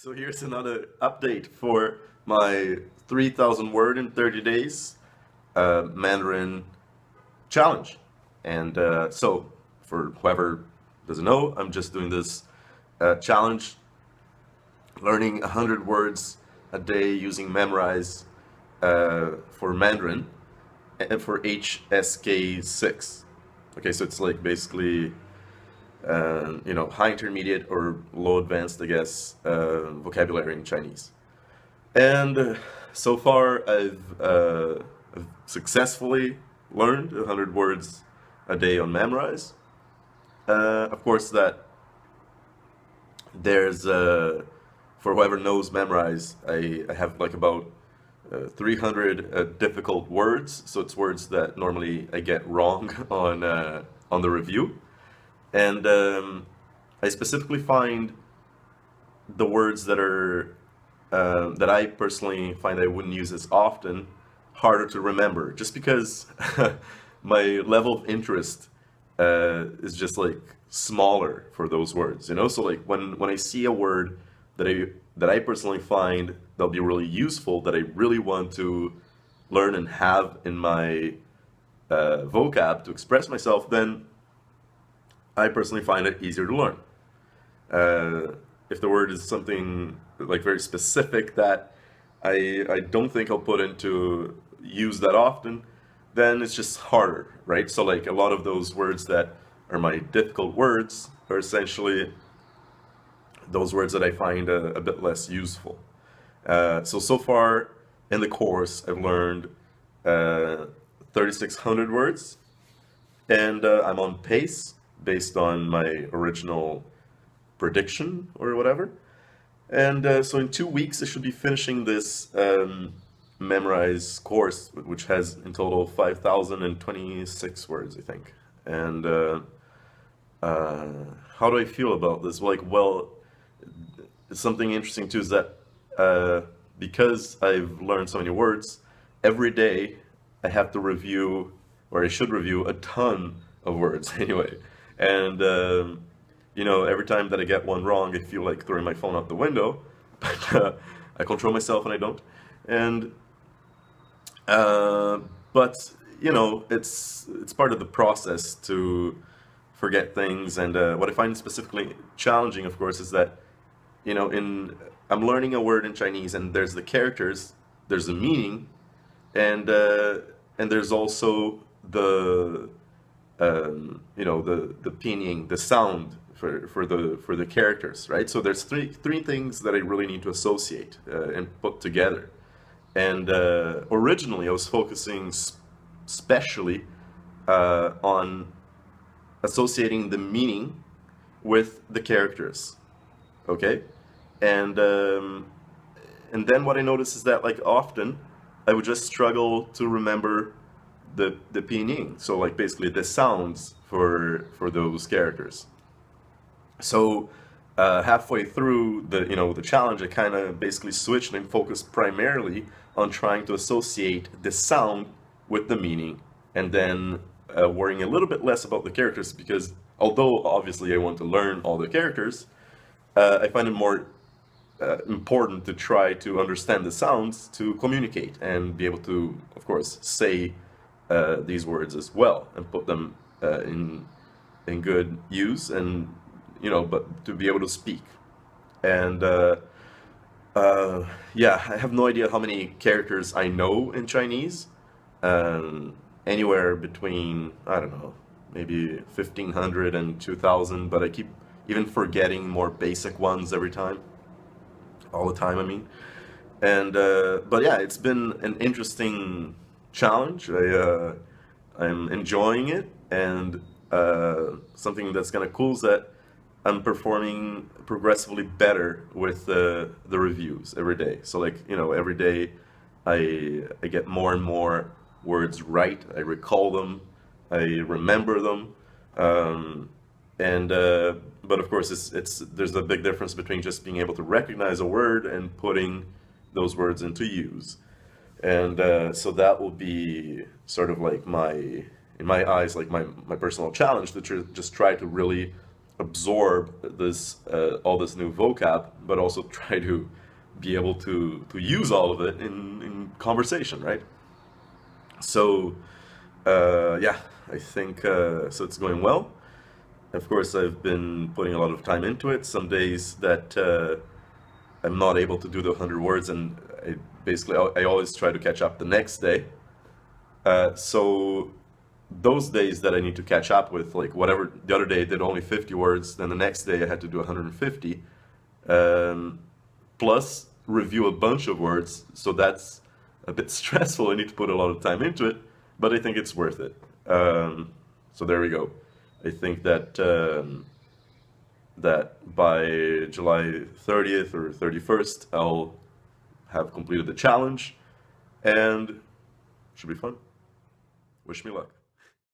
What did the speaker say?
So here's another update for my 3,000 word in 30 days Mandarin challenge. And so, for whoever doesn't know, I'm just doing this challenge, learning 100 words a day using Memrise for Mandarin and for HSK6. Okay, so it's like basically high intermediate or low advanced, I guess, vocabulary in Chinese. And so far, I've successfully learned 100 words a day on Memrise. Of course, that there's, for whoever knows Memrise, I have like about 300 difficult words. So it's words that normally I get wrong on the review. And I specifically find the words that are that I personally find I wouldn't use as often harder to remember, just because my level of interest is just like smaller for those words, you know. So like when I see a word that I personally find that'll be really useful, that I really want to learn and have in my vocab to express myself, then I personally find it easier to learn. If the word is something like very specific that I don't think I'll put into use that often, then it's just harder, right? So like a lot of those words that are my difficult words are essentially those words that I find a bit less useful. So far in the course, I've learned 3,600 words, and I'm on pace based on my original prediction or whatever. And so in 2 weeks, I should be finishing this Memrise course, which has in total 5,026 words, I think. And how do I feel about this? Well, something interesting too is that because I've learned so many words, every day I have to review, or I should review, a ton of words anyway. And every time that I get one wrong, I feel like throwing my phone out the window, but I control myself and I don't. And but it's part of the process to forget things. And what I find specifically challenging, of course, is that I'm learning a word in Chinese, and there's the characters, there's the meaning, and there's also the the pinyin, the sound for the characters, right? So there's three things that I really need to associate and put together. And originally, I was focusing specially on associating the meaning with the characters, okay? And then what I noticed is that like often I would just struggle to remember the pinyin, so like basically the sounds for those characters. So halfway through the challenge, I kind of basically switched and focused primarily on trying to associate the sound with the meaning, and then worrying a little bit less about the characters, because although obviously I want to learn all the characters, I find it more important to try to understand the sounds to communicate and be able to, of course, say these words as well and put them in good use, and but to be able to speak. And yeah, I have no idea how many characters I know in Chinese. Anywhere between, I don't know, maybe 1,500 and 2,000, but I keep even forgetting more basic ones every time. All the time, I mean. And but yeah, it's been an interesting challenge. I'm enjoying it, and something that's kind of cool is that I'm performing progressively better with the reviews every day. So like every day I get more and more words right. I recall them, I remember them, and but of course there's a big difference between just being able to recognize a word and putting those words into use. And so that will be sort of like in my eyes, like my personal challenge, to just try to really absorb this all this new vocab, but also try to be able to use all of it in conversation, right? So yeah, I think so it's going well. Of course, I've been putting a lot of time into it. Some days that I'm not able to do the 100 words, and I always try to catch up the next day. So those days that I need to catch up with, like whatever, the other day I did only 50 words, then the next day I had to do 150, plus review a bunch of words, so that's a bit stressful. I need to put a lot of time into it, but I think it's worth it. So there we go. I think that that by July 30th or 31st, I'll have completed the challenge, and should be fun. Wish me luck.